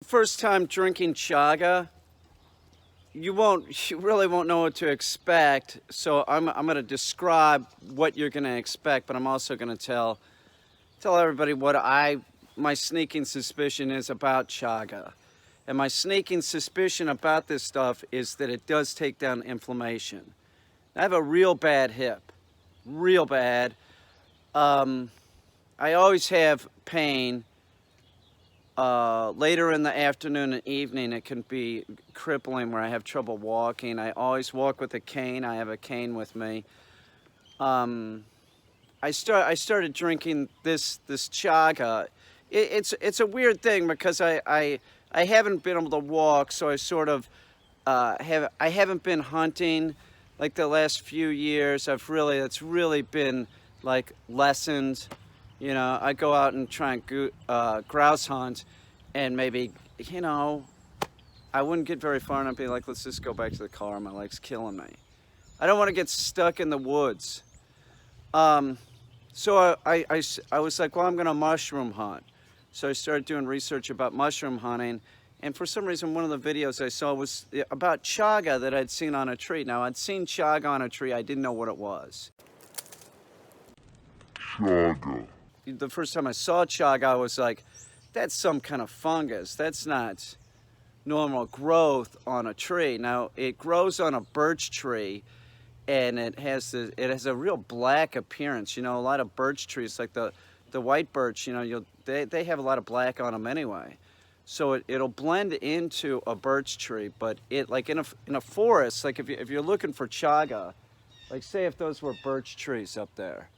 First time drinking chaga, you really won't know what to expect. So I'm going to describe what you're going to expect, but I'm also going to tell everybody what my sneaking suspicion is about chaga. And my sneaking suspicion about this stuff is that it does take down inflammation. I have a real bad hip, real bad. Um, I always have pain. Later in the afternoon and evening, it can be crippling where I have trouble walking. I always walk with a cane. I have a cane with me. Um, I started drinking this chaga. It's a weird thing because I haven't been able to walk, so I sort of I haven't been hunting like the last few years. It's really been like lessened. You know, I go out and try and grouse hunt, and maybe, you know, I wouldn't get very far and I'd be like, let's just go back to the car. My leg's killing me. I don't want to get stuck in the woods. Um, so I was like, well, I'm going to mushroom hunt. So I started doing research about mushroom hunting. And for some reason, one of the videos I saw was about chaga that I'd seen on a tree. Now, I'd seen chaga on a tree. I didn't know what it was. Chaga. The first time I saw chaga, I was like, that's some kind of fungus. That's not normal growth on a tree. Now, it grows on a birch tree, and it has a real black appearance. You know, a lot of birch trees, like the white birch, you know, they have a lot of black on them anyway. So it'll blend into a birch tree, but it, like in a forest, like if you're looking for chaga, like say if those were birch trees up there,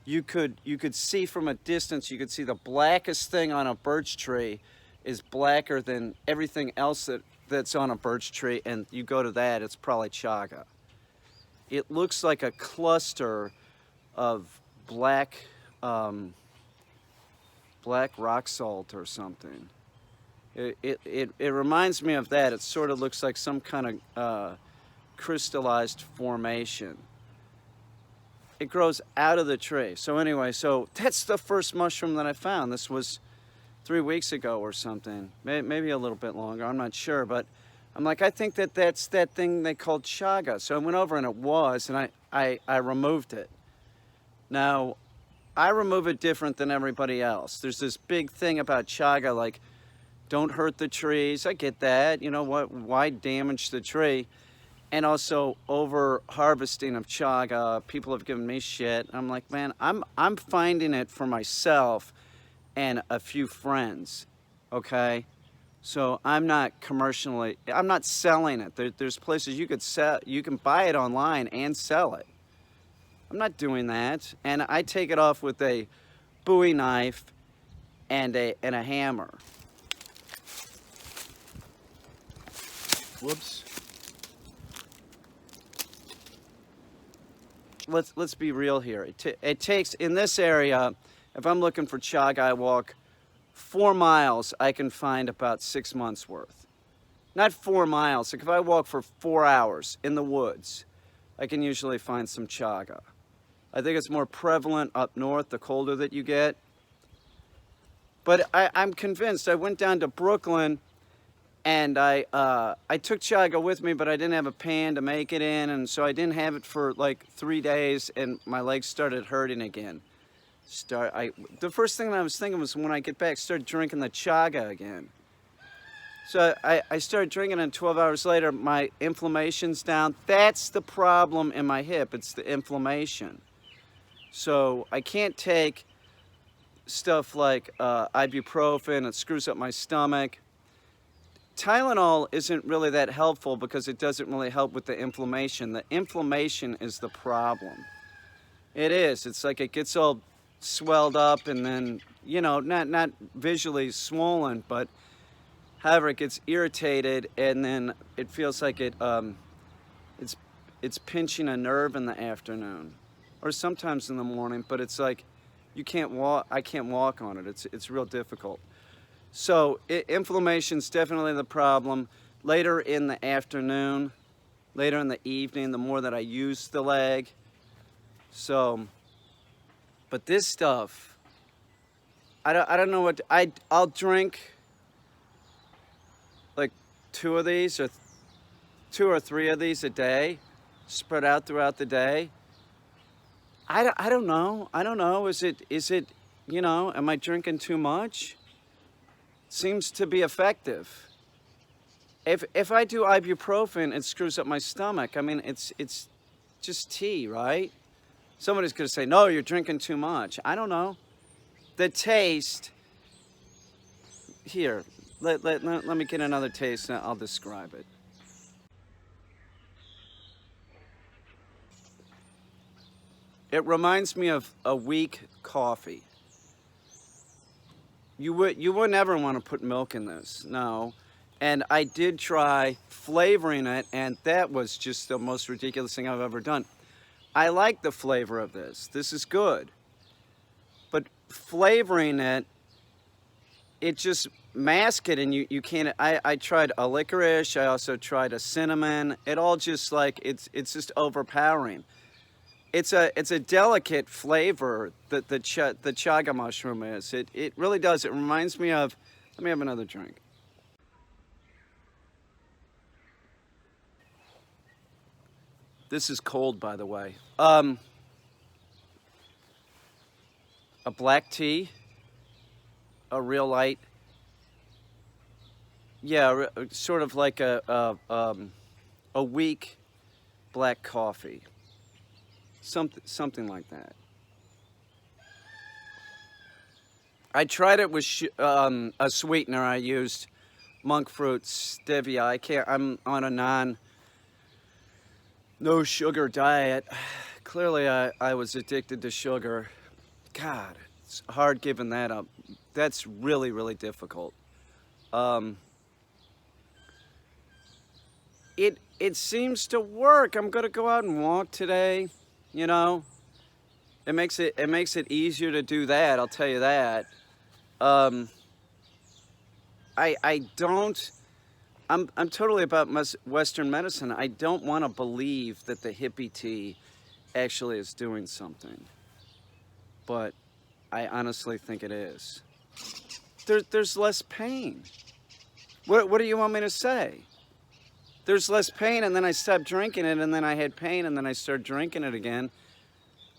you could see from a distance, you could see the blackest thing on a birch tree is blacker than everything else that's on a birch tree, and you go to that, it's probably chaga. It looks like a cluster of black black rock salt or something. It reminds me of that. It sort of looks like some kind of crystallized formation. It grows out of the tree. So anyway, so that's the first mushroom that I found. This was 3 weeks ago or something, maybe a little bit longer, I'm not sure, but I'm like, I think that's that thing they called chaga. So I went over and it was, and I removed it. Now, I remove it different than everybody else. There's this big thing about chaga, like, don't hurt the trees. I get that, you know what, why damage the tree? And also over harvesting of chaga, people have given me shit. I'm like, man, I'm finding it for myself and a few friends, okay? So I'm not selling it. There's places you can buy it online and sell it. I'm not doing that. And I take it off with a Bowie knife and a hammer. Whoops. Let's be real here. It takes, in this area, if I'm looking for chaga, I walk 4 miles, I can find about 6 months worth. Not 4 miles, like if I walk for 4 hours in the woods, I can usually find some chaga. I think it's more prevalent up north, the colder that you get. But I'm convinced. I went down to Brooklyn and I took chaga with me, but I didn't have a pan to make it in, and so I didn't have it for like 3 days, and my legs started hurting again. The first thing that I was thinking was when I get back, start drinking the chaga again. So I started drinking, and 12 hours later, my inflammation's down. That's the problem in my hip. It's the inflammation. So I can't take stuff like ibuprofen. It screws up my stomach. Tylenol isn't really that helpful because it doesn't really help with the inflammation. The inflammation is the problem. It is. It's like it gets all swelled up and then, you know, not visually swollen, but however, it gets irritated and then it feels like it's pinching a nerve in the afternoon or sometimes in the morning, but it's like you can't walk. I can't walk on it. It's real difficult. So inflammation's definitely the problem. Later in the afternoon, later in the evening, the more that I use the leg. So, but this stuff, I don't know what, I'll drink like 2 of these, or 2 or 3 of these a day, spread out throughout the day. I don't know. I don't know. Is it, you know, am I drinking too much? Seems to be effective. If I do ibuprofen, it screws up my stomach. I mean, it's just tea, right? Somebody's gonna say, no, you're drinking too much. I don't know. The taste, here, let me get another taste and I'll describe it. It reminds me of a weak coffee. You wouldn't ever want to put milk in this, no. And I did try flavoring it, and that was just the most ridiculous thing I've ever done. I like the flavor of this. This is good. But flavoring it, it just masks it, and you can't. I tried a licorice. I also tried a cinnamon. It all just like it's just overpowering. It's a delicate flavor that the chaga mushroom is. It really does. It reminds me of. Let me have another drink. This is cold, by the way. A black tea, a real light. Yeah, sort of like a weak black coffee. Something like that. I tried it with a sweetener. I used monk fruit stevia. I'm on a no sugar diet. Clearly, I was addicted to sugar. God, it's hard giving that up. That's really, really difficult. It seems to work. I'm gonna go out and walk today. You know, it makes it easier to do that. I'll tell you that. I don't. I'm totally about Western medicine. I don't want to believe that the hippie tea actually is doing something, but I honestly think it is. There's less pain. What do you want me to say? There's less pain, and then I stopped drinking it, and then I had pain, and then I started drinking it again.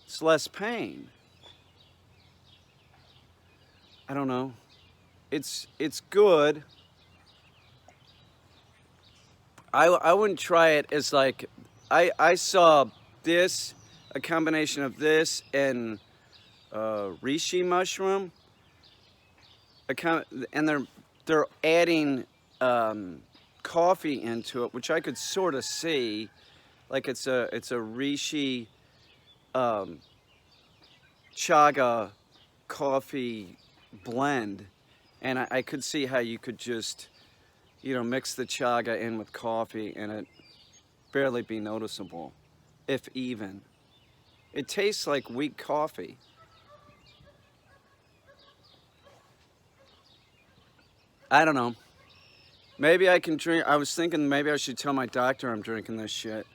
It's less pain. I don't know. It's good. I wouldn't try it as like, I saw this, a combination of this and reishi mushroom, and they're adding coffee into it, which I could sort of see, like it's a reishi chaga coffee blend, and I could see how you could just, you know, mix the chaga in with coffee and it barely be noticeable, if even. It tastes like weak coffee. I don't know. Maybe I can drink. I was thinking maybe I should tell my doctor I'm drinking this shit.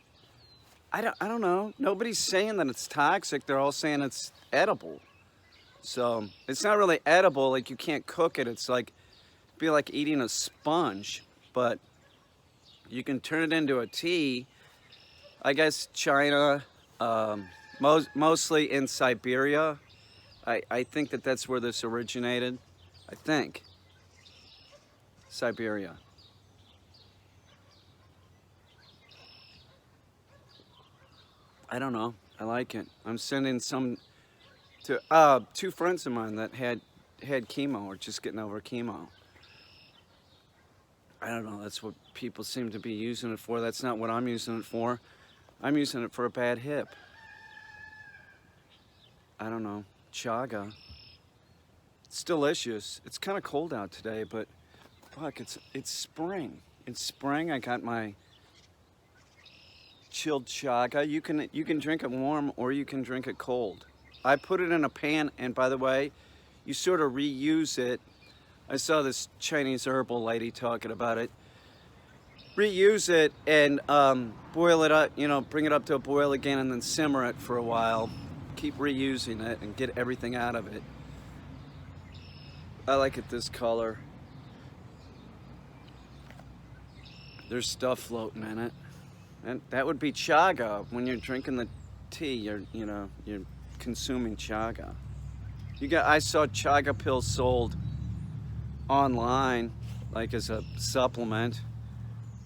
I don't know. Nobody's saying that it's toxic. They're all saying it's edible. So it's not really edible. Like, you can't cook it. It's like, be like eating a sponge. But you can turn it into a tea. I guess China, mostly in Siberia. I think that's where this originated. I think. Siberia. I don't know. I like it. I'm sending some to 2 friends of mine that had chemo or just getting over chemo. I don't know. That's what people seem to be using it for. That's not what I'm using it for. I'm using it for a bad hip. I don't know. Chaga. It's delicious. It's kind of cold out today, but fuck, it's spring. It's spring. I got my chilled chaga. You can drink it warm or you can drink it cold. I put it in a pan, and by the way, you sort of reuse it. I saw this Chinese herbal lady talking about it. Reuse it and boil it up, you know, bring it up to a boil again and then simmer it for a while. Keep reusing it and get everything out of it. I like it this color. There's stuff floating in it. And that would be chaga. When you're drinking the tea, you're consuming chaga. I saw chaga pills sold online, like as a supplement.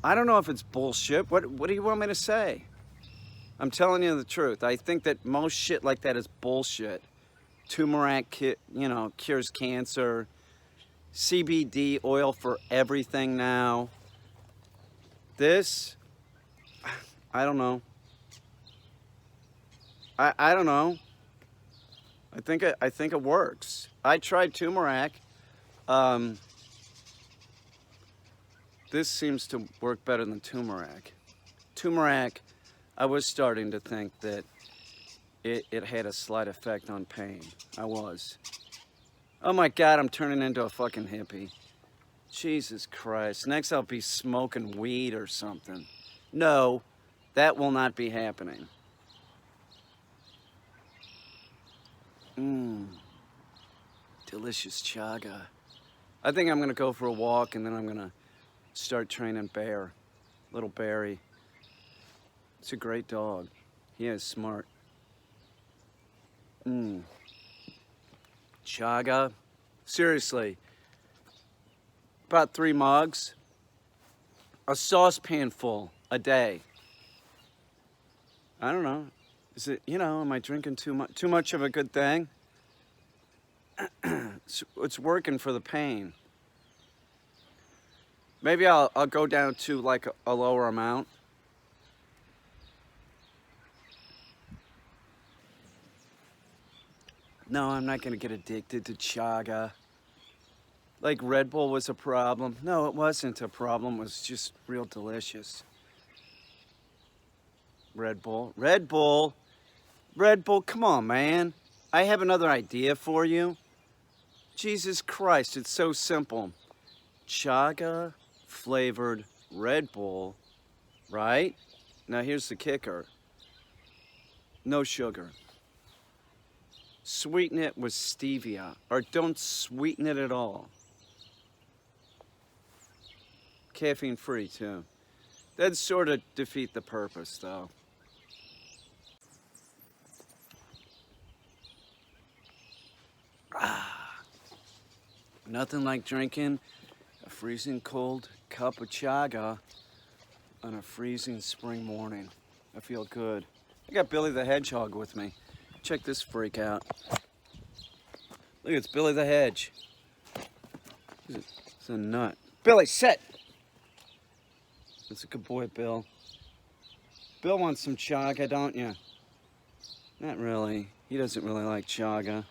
I don't know if it's bullshit. What do you want me to say? I'm telling you the truth. I think that most shit like that is bullshit. Turmeric, cures cancer. CBD oil for everything now. This, I don't know. I don't know. I think it works. I tried turmeric. This seems to work better than turmeric. Turmeric, I was starting to think that it had a slight effect on pain. I was. Oh my God, I'm turning into a fucking hippie. Jesus Christ. Next I'll be smoking weed or something. No, that will not be happening. Delicious chaga. I think I'm gonna go for a walk and then I'm gonna start training Bear. Little Barry. It's a great dog. He is smart. Chaga. Seriously. About 3 mugs. A saucepan full a day. I don't know. Is it, am I drinking too much of a good thing? It's working for the pain. Maybe I'll go down to like a lower amount. No, I'm not gonna get addicted to chaga. Like Red Bull was a problem. No, it wasn't a problem. It was just real delicious. Red Bull. Red Bull. Red Bull, come on, man. I have another idea for you. Jesus Christ, it's so simple. Chaga flavored Red Bull, right? Now here's the kicker. No sugar. Sweeten it with stevia, or don't sweeten it at all. Caffeine free too. That'd sort of defeat the purpose though. Nothing like drinking a freezing cold cup of chaga on a freezing spring morning. I feel good. I got Billy the Hedgehog with me. Check this freak out. Look, it's Billy the Hedge. It's a nut. Billy, sit! That's a good boy, Bill. Bill wants some chaga, don't you? Not really. He doesn't really like chaga.